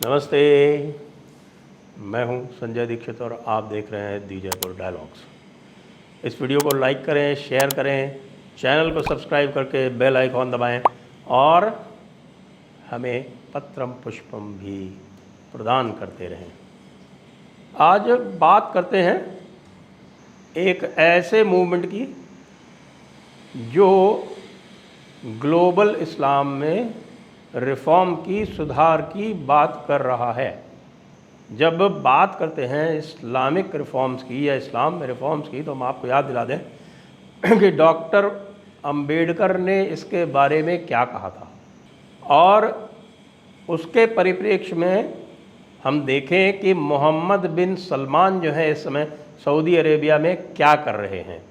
नमस्ते, मैं हूं संजय दीक्षित और आप देख रहे हैं दी जयपुर डायलॉग्स। इस वीडियो को लाइक करें, शेयर करें, चैनल को सब्सक्राइब करके बेल आइकॉन दबाएं और हमें पत्रम पुष्पम भी प्रदान करते रहें। आज बात करते हैं एक ऐसे मूवमेंट की जो ग्लोबल इस्लाम में रिफ़ॉर्म की, सुधार की बात कर रहा है। जब बात करते हैं इस्लामिक रिफ़ॉर्म्स की या इस्लाम में रिफ़ॉर्म्स की, तो हम आपको याद दिला दें कि डॉक्टर अंबेडकर ने इसके बारे में क्या कहा था और उसके परिप्रेक्ष्य में हम देखें कि मोहम्मद बिन सलमान जो है इस समय सऊदी अरेबिया में क्या कर रहे हैं।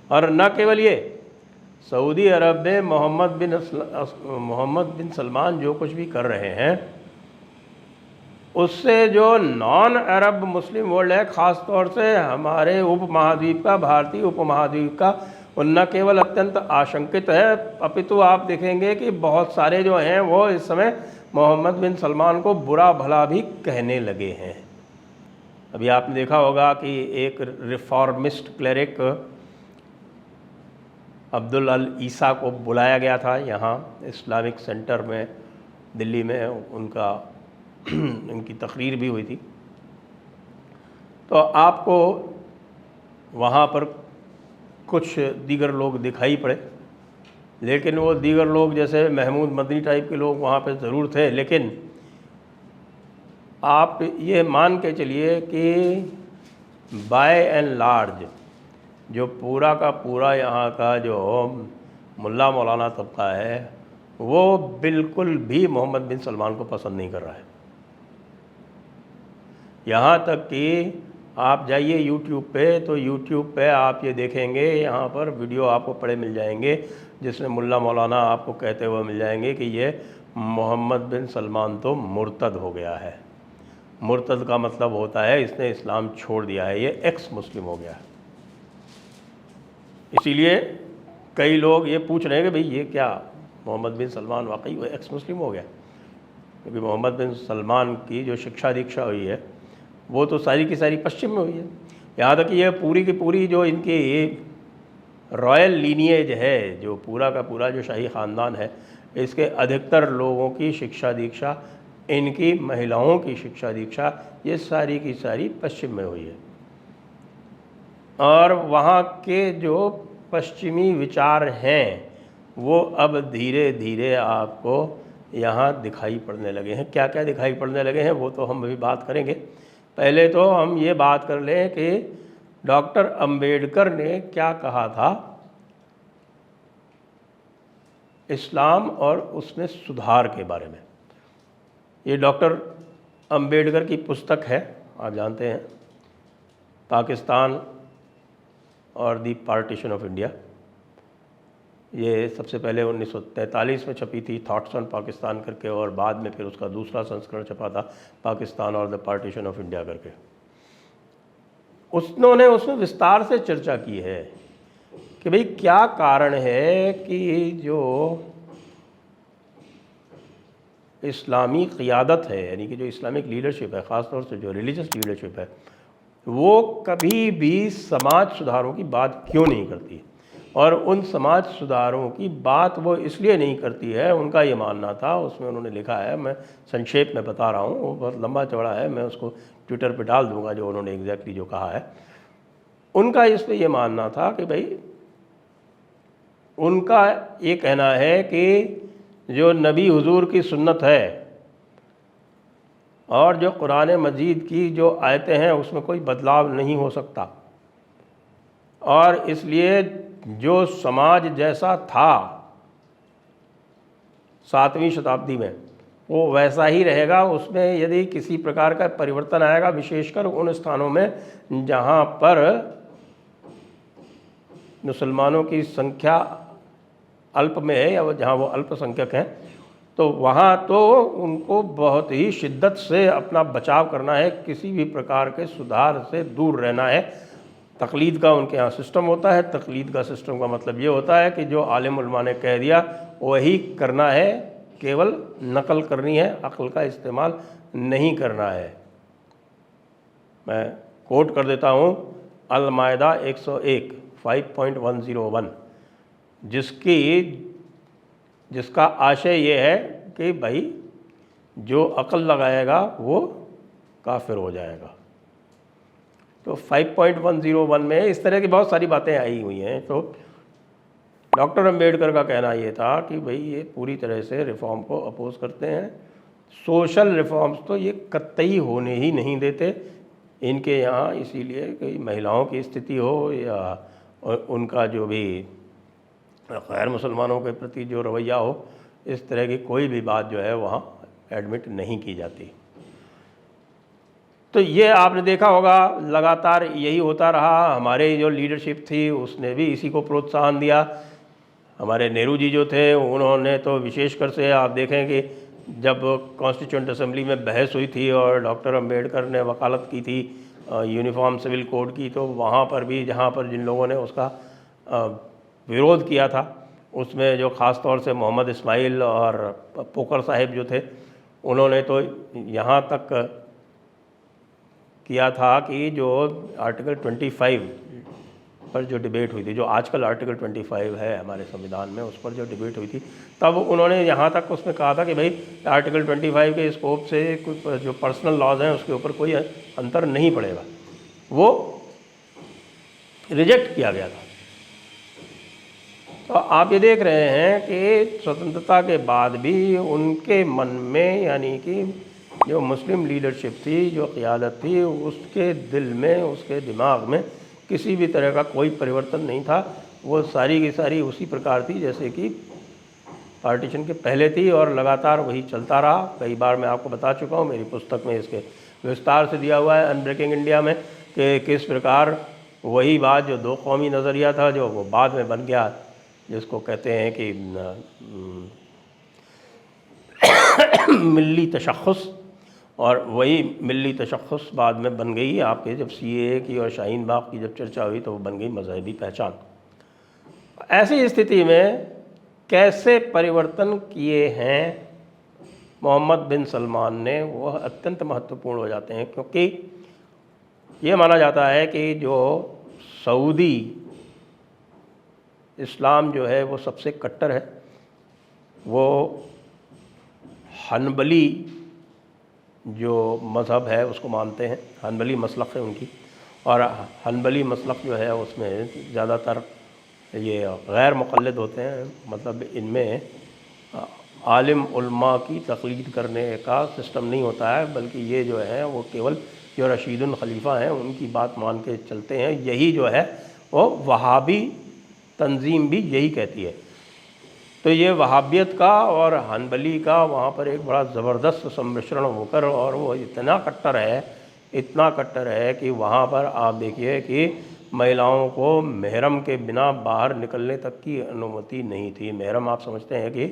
और न केवल ये, सऊदी अरब में मोहम्मद बिन सलमान जो कुछ भी कर रहे हैं उससे जो नॉन अरब मुस्लिम वर्ल्ड है, ख़ास तौर से हमारे उपमहाद्वीप का, भारतीय उपमहाद्वीप का, वो न केवल अत्यंत आशंकित है, अपितु आप देखेंगे कि बहुत सारे जो हैं वो इस समय मोहम्मद बिन सलमान को बुरा भला भी कहने लगे हैं। अभी आपने देखा होगा कि एक रिफॉर्मिस्ट क्लेरिक अब्दुल अल ईसा को बुलाया गया था यहाँ इस्लामिक सेंटर में दिल्ली में, उनकी तकरीर भी हुई थी। तो आपको वहाँ पर कुछ दीगर लोग दिखाई पड़े, लेकिन वो दीगर लोग जैसे महमूद मदनी टाइप के लोग वहाँ पर ज़रूर थे, लेकिन आप ये मान के चलिए कि बाय एंड लार्ज जो पूरा का पूरा यहाँ का जो मुल्ला मौलाना तबका है वो बिल्कुल भी मोहम्मद बिन सलमान को पसंद नहीं कर रहा है। यहाँ तक कि आप जाइए यूट्यूब पे, तो यूट्यूब पे आप ये देखेंगे, यहाँ पर वीडियो आपको पड़े मिल जाएंगे जिसमें मुल्ला मौलाना आपको कहते हुए मिल जाएंगे कि ये मोहम्मद बिन सलमान तो मुर्तद हो गया है। मुर्तद का मतलब होता है इसने इस्लाम छोड़ दिया है, ये एक्स मुस्लिम हो गया है। इसीलिए कई लोग ये पूछ रहे हैं कि भाई ये क्या मोहम्मद बिन सलमान वाकई वो एक्स मुस्लिम हो गया? क्योंकि मोहम्मद बिन सलमान की जो शिक्षा दीक्षा हुई है वो तो सारी की सारी पश्चिम में हुई है। यहाँ तक कि ये पूरी की पूरी जो इनकी रॉयल लीनिएज है, जो पूरा का पूरा जो शाही ख़ानदान है, इसके अधिकतर लोगों की शिक्षा दीक्षा, इनकी महिलाओं की शिक्षा दीक्षा, ये सारी की सारी पश्चिम में हुई है। और वहाँ के जो पश्चिमी विचार हैं वो अब धीरे धीरे आपको यहाँ दिखाई पड़ने लगे हैं। क्या क्या दिखाई पड़ने लगे हैं वो तो हम अभी बात करेंगे। पहले तो हम ये बात कर लें कि डॉक्टर अंबेडकर ने क्या कहा था इस्लाम और उसमें सुधार के बारे में। ये डॉक्टर अंबेडकर की पुस्तक है, आप जानते हैं, पाकिस्तान और दी पार्टीशन ऑफ इंडिया। ये सबसे पहले 1943 में छपी थी, थॉट्स ऑन पाकिस्तान करके, और बाद में फिर उसका दूसरा संस्करण छपा था, पाकिस्तान और द पार्टीशन ऑफ इंडिया करके। उन्होंने उसमें विस्तार से चर्चा की है कि भाई क्या कारण है कि जो इस्लामी क़ियादत है, यानी कि जो इस्लामिक लीडरशिप है, ख़ास तौर से जो रिलीजियस लीडरशिप है, वो कभी भी समाज सुधारों की बात क्यों नहीं करती। और उन समाज सुधारों की बात वो इसलिए नहीं करती है, उनका ये मानना था, उसमें उन्होंने लिखा है, मैं संक्षेप में बता रहा हूँ, वो बहुत लंबा चौड़ा है, मैं उसको ट्विटर पे डाल दूँगा जो उन्होंने एग्जैक्टली जो कहा है। उनका इस पर यह मानना था कि भाई उनका ये कहना है कि जो नबी हुजूर की सुन्नत है और जो कुरान मजीद की जो आयतें हैं उसमें कोई बदलाव नहीं हो सकता, और इसलिए जो समाज जैसा था 7वीं शताब्दी में वो वैसा ही रहेगा। उसमें यदि किसी प्रकार का परिवर्तन आएगा, विशेषकर उन स्थानों में जहाँ पर मुसलमानों की संख्या अल्प में है या जहाँ वो अल्पसंख्यक हैं, तो वहाँ तो उनको बहुत ही शिद्दत से अपना बचाव करना है, किसी भी प्रकार के सुधार से दूर रहना है। तकलीद का उनके यहाँ सिस्टम होता है। तकलीद का सिस्टम का मतलब ये होता है कि जो आलिम उलमा ने कह दिया वही करना है, केवल नकल करनी है, अक्ल का इस्तेमाल नहीं करना है। मैं कोट कर देता हूँ, अल-माइदा 101 5.101, जिसका आशय ये है कि भाई जो अक्ल लगाएगा वो काफिर हो जाएगा। तो 5.101 में इस तरह की बहुत सारी बातें आई हुई हैं। तो डॉक्टर अम्बेडकर का कहना ये था कि भाई ये पूरी तरह से रिफॉर्म को अपोज करते हैं, सोशल रिफॉर्म्स तो ये कतई होने ही नहीं देते इनके यहाँ, इसीलिए कि महिलाओं की स्थिति हो या उनका जो भी गैर मुसलमानों के प्रति जो रवैया हो, इस तरह की कोई भी बात जो है वहाँ एडमिट नहीं की जाती। तो ये आपने देखा होगा लगातार यही होता रहा। हमारे जो लीडरशिप थी उसने भी इसी को प्रोत्साहन दिया। हमारे नेहरू जी जो थे उन्होंने तो विशेषकर से आप देखें कि जब कॉन्स्टिट्यूंट असेंबली में बहस हुई थी और डॉक्टर अंबेडकर ने वकालत की थी यूनिफॉर्म सिविल कोड की, तो वहाँ पर भी जहाँ पर जिन लोगों ने उसका विरोध किया था उसमें जो ख़ास तौर से मोहम्मद इस्माइल और पोकर साहिब जो थे, उन्होंने तो यहाँ तक किया था कि जो आर्टिकल 25 पर जो डिबेट हुई थी, जो आजकल आर्टिकल 25 है हमारे संविधान में, उस पर जो डिबेट हुई थी, तब उन्होंने यहाँ तक उसमें कहा था कि भाई आर्टिकल 25 के स्कोप से कुछ जो पर्सनल लॉज हैं उसके ऊपर कोई अंतर नहीं पड़ेगा, वो रिजेक्ट किया गया था। तो आप ये देख रहे हैं कि स्वतंत्रता के बाद भी उनके मन में, यानी कि जो मुस्लिम लीडरशिप थी, जो क़ियादत थी, उसके दिल में, उसके दिमाग में किसी भी तरह का कोई परिवर्तन नहीं था। वो सारी की सारी उसी प्रकार थी जैसे कि पार्टीशन के पहले थी और लगातार वही चलता रहा। कई बार मैं आपको बता चुका हूँ, मेरी पुस्तक में इसके विस्तार से दिया हुआ है अनब्रेकिंग इंडिया में, कि किस प्रकार वही बात जो दो कौमी नज़रिया था जो वो बाद में बन गया, जिसको कहते हैं कि मिल्ली तशख़्ख़ुस, और वही मिल्ली तशख़्ख़ुस बाद में बन गई आपके जब CAA की और शाहीन बाग की जब चर्चा हुई तो वो बन गई मजहबी पहचान। ऐसी स्थिति में कैसे परिवर्तन किए हैं मोहम्मद बिन सलमान ने, वह अत्यंत महत्वपूर्ण हो जाते हैं, क्योंकि ये माना जाता है कि जो सऊदी इस्लाम जो है वो सबसे कट्टर है। वो हनबली जो मज़हब है उसको मानते हैं, हनबली मसलक है उनकी, और हनबली मसलक जो है उसमें ज़्यादातर ये गैर मुक़ल्लिद होते हैं, मतलब इनमें आलिम उलमा की तक़लीद करने का सिस्टम नहीं होता है, बल्कि ये जो है वो केवल जो रशीदुल खलीफा हैं उनकी बात मान के चलते हैं। यही जो है वो वहाबी तंजीम भी यही कहती है। तो ये वहाबियत का और हनबली का वहाँ पर एक बड़ा ज़बरदस्त सम्मिश्रण होकर, और वो इतना कट्टर है कि वहाँ पर आप देखिए कि महिलाओं को महरम के बिना बाहर निकलने तक की अनुमति नहीं थी। महरम आप समझते हैं कि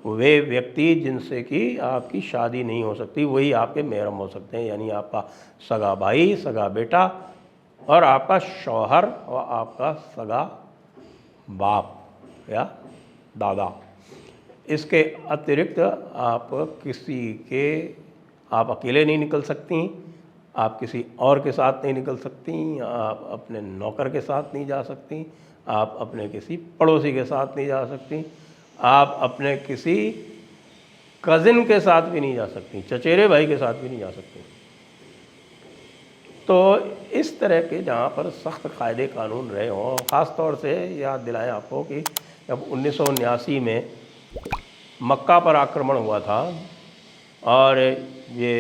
वे व्यक्ति जिनसे कि आपकी शादी नहीं हो सकती वही आपके महरम हो सकते हैं, यानी आपका सगा भाई, सगा बेटा, और आपका शौहर, और आपका सगा बाप या दादा। इसके अतिरिक्त आप आप अकेले नहीं निकल सकती, आप किसी और के साथ नहीं निकल सकती, आप अपने नौकर के साथ नहीं जा सकती, आप अपने किसी पड़ोसी के साथ नहीं जा सकती, आप अपने किसी कज़िन के साथ भी नहीं जा सकती, चचेरे भाई के साथ भी नहीं जा सकती। तो इस तरह के जहाँ पर सख्त कायदे कानून रहे हों, ख़ास तौर से याद दिलाएं आपको कि जब 1979 में मक्का पर आक्रमण हुआ था और ये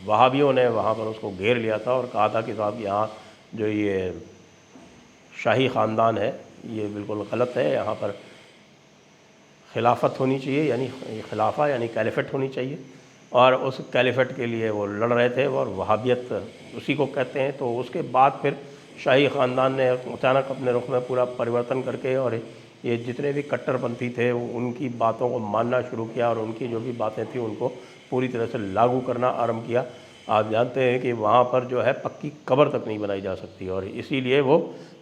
वहाबियों ने वहाँ पर उसको घेर लिया था और कहा था कि साहब यहाँ जो ये शाही ख़ानदान है ये बिल्कुल गलत है, यहाँ पर खिलाफत होनी चाहिए, यानी खिलाफा यानी कैलिफेट होनी चाहिए, और उस कैलिफेट के लिए वो लड़ रहे थे और वहाबियत उसी को कहते हैं। तो उसके बाद फिर शाही ख़ानदान ने अचानक अपने रुख में पूरा परिवर्तन करके और ये जितने भी कट्टरपंथी थे उनकी बातों को मानना शुरू किया और उनकी जो भी बातें थी उनको पूरी तरह से लागू करना आरंभ किया। आप जानते हैं कि वहाँ पर जो है पक्की कब्र तक नहीं बनाई जा सकती, और इसीलिए वो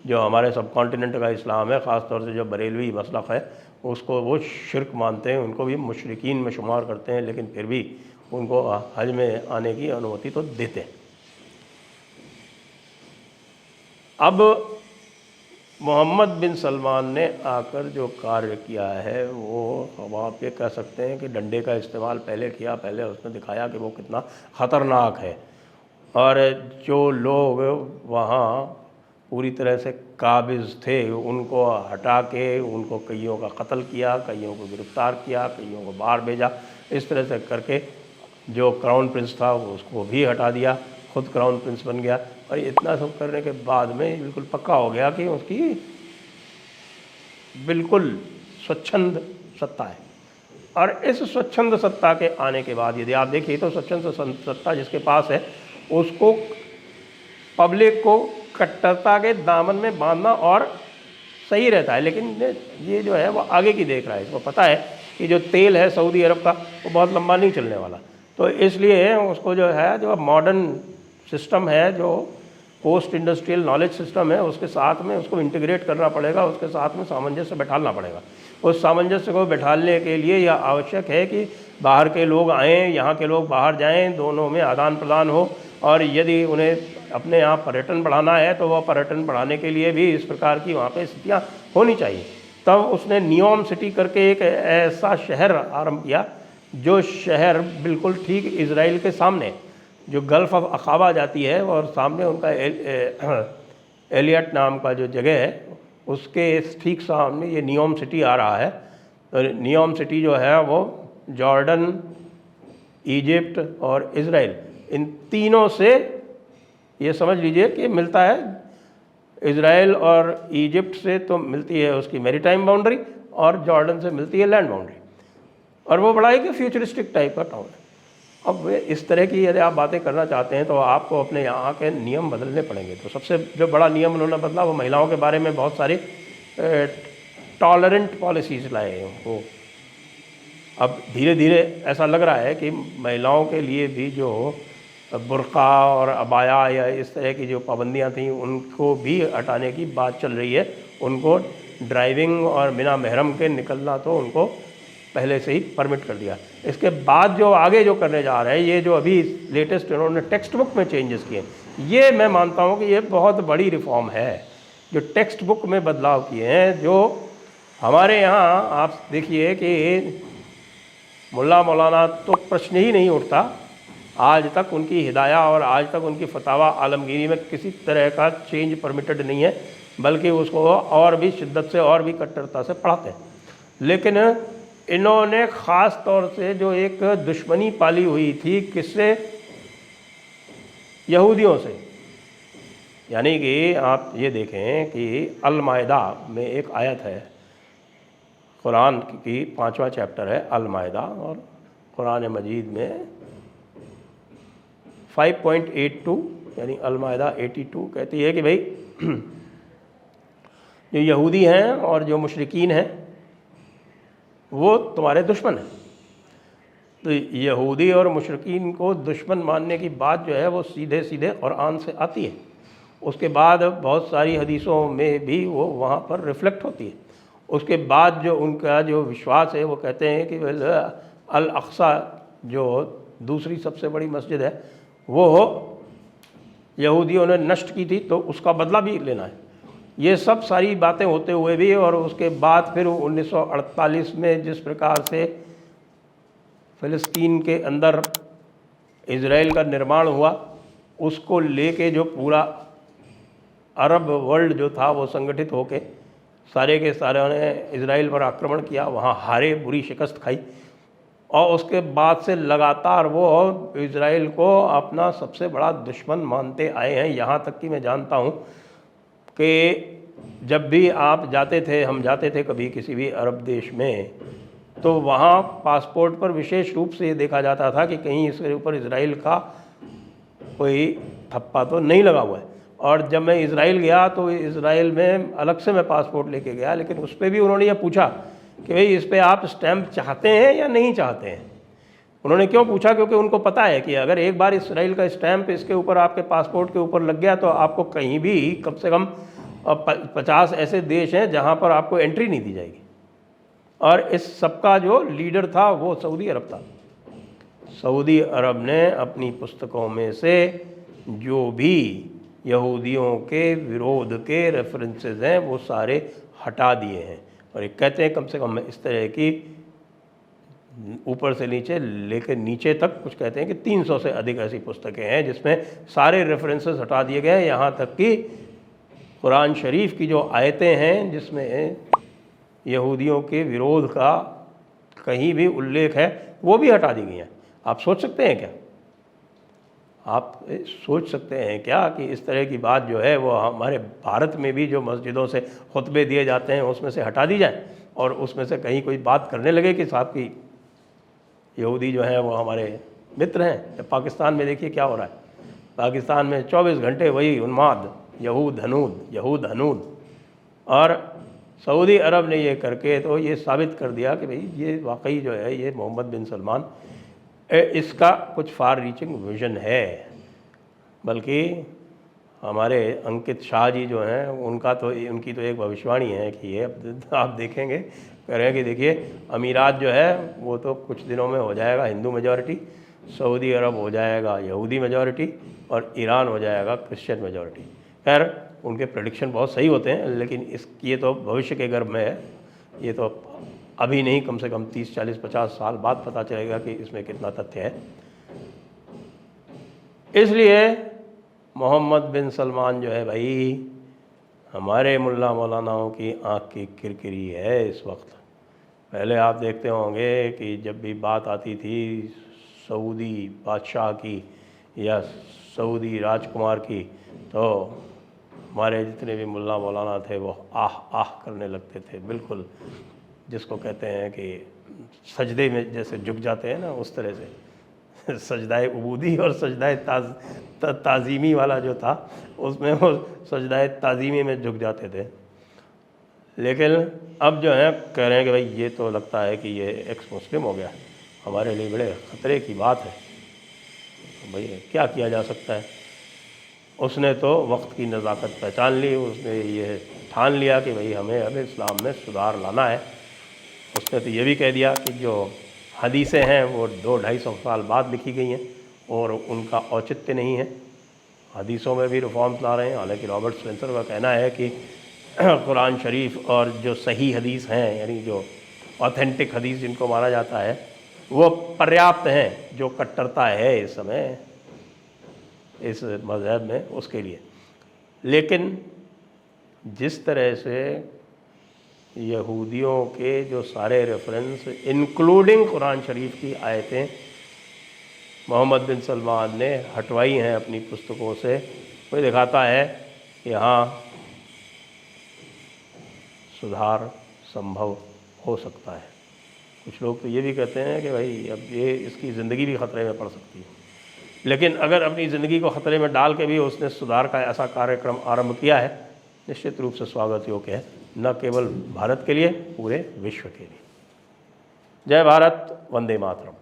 जो हमारे सब कॉन्टिनेंट का इस्लाम है, ख़ास तौर से जो बरेलवी मसलक है, उसको वो शिर्क मानते हैं, उनको भी मुशरिकीन में शुमार करते हैं, लेकिन फिर भी उनको हज में आने की अनुमति तो देते हैं। अब मोहम्मद बिन सलमान ने आकर जो कार्य किया है वो हम आप ये कह सकते हैं कि डंडे का इस्तेमाल पहले किया, पहले उसने दिखाया कि वो कितना ख़तरनाक है, और जो लोग वहाँ पूरी तरह से काबिज़ थे उनको हटा के उनको कईयों का कत्ल किया, कईयों को गिरफ़्तार किया, कईयों को बाहर भेजा। इस तरह से करके जो क्राउन प्रिंस था उसको भी हटा दिया, खुद क्राउन प्रिंस बन गया। और इतना सब करने के बाद में बिल्कुल पक्का हो गया कि उसकी बिल्कुल स्वच्छंद सत्ता है। और इस स्वच्छंद सत्ता के आने के बाद यदि आप देखिए तो स्वच्छंद सत्ता जिसके पास है उसको पब्लिक को कट्टरता के दामन में बांधना और सही रहता है, लेकिन ये जो है वो आगे की देख रहा है। इसको पता है कि जो तेल है सऊदी अरब का वो बहुत लंबा नहीं चलने वाला, तो इसलिए उसको जो है जो मॉडर्न सिस्टम है, जो पोस्ट इंडस्ट्रियल नॉलेज सिस्टम है, उसके साथ में उसको इंटीग्रेट करना पड़ेगा, उसके साथ में सामंजस्य बैठालना पड़ेगा। उस सामंजस्य को बैठालने के लिए यह आवश्यक है कि बाहर के लोग आएँ, यहाँ के लोग बाहर जाएँ, दोनों में आदान प्रदान हो। और यदि उन्हें अपने यहाँ पर्यटन बढ़ाना है तो वह पर्यटन बढ़ाने के लिए भी इस प्रकार की वहाँ पे स्थितियाँ होनी चाहिए। तब उसने नियोम सिटी करके एक ऐसा शहर आरंभ किया, जो शहर बिल्कुल ठीक इज़राइल के सामने जो गल्फ़ ऑफ अकाबा जाती है और सामने उनका एलियट नाम का जो जगह है उसके ठीक सामने ये नियोम सिटी आ रहा है। तो नियोम सिटी जो है वो जॉर्डन, इजिप्ट और इज़राइल, इन तीनों से ये समझ लीजिए कि मिलता है। इज़राइल और इजिप्ट से तो मिलती है उसकी मैरीटाइम बाउंड्री और जॉर्डन से मिलती है लैंड बाउंड्री, और वो बड़ा एक फ्यूचरिस्टिक टाइप का टाउन है। अब इस तरह की यदि आप बातें करना चाहते हैं तो आपको अपने यहाँ के नियम बदलने पड़ेंगे। तो सबसे जो बड़ा नियम उन्होंने बदला वो महिलाओं के बारे में बहुत सारी टॉलरेंट पॉलिसीज़ लाए हैं वो। अब धीरे धीरे ऐसा लग रहा है कि महिलाओं के लिए भी जो बुर्का और अबाया या इस तरह की जो पाबंदियाँ थीं उनको भी हटाने की बात चल रही है। उनको ड्राइविंग और बिना महरम के निकलना तो उनको पहले से ही परमिट कर दिया। इसके बाद जो आगे जो करने जा रहे हैं, ये जो अभी लेटेस्ट इन्होंने टेक्स्ट बुक में चेंजेस किए, ये मैं मानता हूँ कि ये बहुत बड़ी रिफॉर्म है जो टेक्स्ट बुक में बदलाव किए हैं। जो हमारे यहाँ आप देखिए कि मुल्ला मौलाना तो प्रश्न ही नहीं उठता, आज तक उनकी हिदाया और आज तक उनकी फतावा आलमगीरी में किसी तरह का चेंज परमिटेड नहीं है, बल्कि उसको और भी शिद्दत से और भी कट्टरता से पढ़ाते हैं। लेकिन इन्होंने ख़ास तौर से जो एक दुश्मनी पाली हुई थी किससे, यहूदियों से। यानी कि आप ये देखें कि अल-माइदा में एक आयत है, कुरान की 5वां चैप्टर है अल-माइदा, और कुरान मजीद में 5.82 यानी अल-माइदा 82 कहती है कि भाई जो यहूदी हैं और जो मुशरिकीन हैं वो तुम्हारे दुश्मन हैं। तो यहूदी और मुशरिकीन को दुश्मन मानने की बात जो है वो सीधे सीधे कुरान से आती है। उसके बाद बहुत सारी हदीसों में भी वो वहाँ पर रिफ्लेक्ट होती है। उसके बाद जो उनका जो विश्वास है वो कहते हैं कि अल अक्सा जो दूसरी सबसे बड़ी मस्जिद है वो यहूदियों ने नष्ट की थी, तो उसका बदला भी लेना है। ये सब सारी बातें होते हुए भी, और उसके बाद फिर 1948 में जिस प्रकार से फ़िलिस्तीन के अंदर इज़राइल का निर्माण हुआ, उसको लेके जो पूरा अरब वर्ल्ड जो था वो संगठित होके सारे के सारे ने इज़राइल पर आक्रमण किया, वहाँ हारे, बुरी शिकस्त खाई, और उसके बाद से लगातार वो इज़राइल को अपना सबसे बड़ा दुश्मन मानते आए हैं। यहाँ तक कि मैं जानता हूँ कि जब भी आप जाते थे, हम जाते थे कभी किसी भी अरब देश में, तो वहाँ पासपोर्ट पर विशेष रूप से ये देखा जाता था कि कहीं इसके ऊपर इज़राइल का कोई थप्पा तो नहीं लगा हुआ है। और जब मैं इज़राइल गया तो इज़राइल में अलग से मैं पासपोर्ट लेके गया, लेकिन उस पर भी उन्होंने ये पूछा कि भाई इस पर आप स्टैंप चाहते हैं या नहीं चाहते हैं। उन्होंने क्यों पूछा? क्योंकि उनको पता है कि अगर एक बार इज़राइल का स्टैंप इसके ऊपर आपके पासपोर्ट के ऊपर लग गया तो आपको कहीं भी कम से कम 50 ऐसे देश हैं जहाँ पर आपको एंट्री नहीं दी जाएगी। और इस सबका जो लीडर था वो सऊदी अरब था। सऊदी अरब ने अपनी पुस्तकों में से जो भी यहूदियों के विरोध के रेफरेंसेस हैं वो सारे हटा दिए हैं। और एक कहते हैं कम से कम इस तरह की ऊपर से नीचे लेकर नीचे तक कुछ कहते हैं कि 300 से अधिक ऐसी पुस्तकें हैं जिसमें सारे रेफरेंसेस हटा दिए गए हैं। यहाँ तक कि कुरान शरीफ की जो आयतें हैं जिसमें यहूदियों के विरोध का कहीं भी उल्लेख है वो भी हटा दी गई हैं। आप सोच सकते हैं क्या? आप सोच सकते हैं क्या कि इस तरह की बात जो है वो हमारे भारत में भी जो मस्जिदों से खुतबे दिए जाते हैं उसमें से हटा दी जाए और उसमें से कहीं कोई बात करने लगे कि साहब की यहूदी जो हैं वो हमारे मित्र हैं। पाकिस्तान में देखिए क्या हो रहा है। पाकिस्तान में 24 घंटे वही उन्माद यहूद हनूद। और सऊदी अरब ने ये करके तो ये साबित कर दिया कि भाई ये वाकई जो है ये मोहम्मद बिन सलमान इसका कुछ फार रीचिंग विज़न है। बल्कि हमारे अंकित शाह जी जो हैं उनकी तो एक भविष्यवाणी है कि ये आप देखेंगे कह रहे हैं कि देखिए अमीरात जो है वो तो कुछ दिनों में हो जाएगा हिंदू मेजॉरिटी, सऊदी अरब हो जाएगा यहूदी मेजॉरिटी और ईरान हो जाएगा क्रिश्चियन मेजॉरिटी। खैर उनके प्रेडिक्शन बहुत सही होते हैं लेकिन ये तो भविष्य के गर्भ में है। ये तो अभी नहीं, कम से कम 30, 40, 50 साल बाद पता चलेगा कि इसमें कितना तथ्य है। इसलिए मोहम्मद बिन सलमान जो है भाई हमारे मुल्ला मौलानाओं की आँख की किरकिरी है इस वक्त। पहले आप देखते होंगे कि जब भी बात आती थी सऊदी बादशाह की या सऊदी राजकुमार की तो हमारे जितने भी मुल्ला मौलाना थे वो आह आह करने लगते थे, बिल्कुल जिसको कहते हैं कि सजदे में जैसे झुक जाते हैं ना उस तरह से सजदाए उबूदी और सजदाए ताज़ीमी वाला जो था उसमें वो सजदाए ताज़ीमी में झुक जाते थे। लेकिन अब जो है कह रहे हैं कि भाई ये तो लगता है कि ये एक्स मुस्लिम हो गया, हमारे लिए बड़े ख़तरे की बात है। तो भाई क्या किया जा सकता है। उसने तो वक्त की नज़ाकत पहचान ली, उसने ये ठान लिया कि भाई हमें अब इस्लाम में सुधार लाना है। उसने तो ये भी कह दिया कि जो हदीसें हैं वो 200-250 साल बाद लिखी गई हैं और उनका औचित्य नहीं है। हदीसों में भी रिफॉर्म्स ला रहे हैं। हालांकि रॉबर्ट स्पेंसर का कहना है कि कुरान शरीफ और जो सही हदीस हैं यानी जो ऑथेंटिक हदीस जिनको माना जाता है वो पर्याप्त हैं। जो कट्टरता है इस समय इस मज़हब में उसके लिए। लेकिन जिस तरह से यहूदियों के जो सारे रेफरेंस इंक्लूडिंग कुरान शरीफ की आयतें मोहम्मद बिन सलमान ने हटवाई हैं अपनी पुस्तकों से, वो दिखाता है कि हाँ सुधार संभव हो सकता है। कुछ लोग तो ये भी कहते हैं कि भाई अब ये इसकी ज़िंदगी भी ख़तरे में पड़ सकती है। लेकिन अगर अपनी ज़िंदगी को ख़तरे में डाल के भी उसने सुधार का ऐसा कार्यक्रम आरंभ किया है निश्चित रूप से स्वागत योग्य है, न केवल भारत के लिए पूरे विश्व के लिए। जय भारत, वंदे मातरम।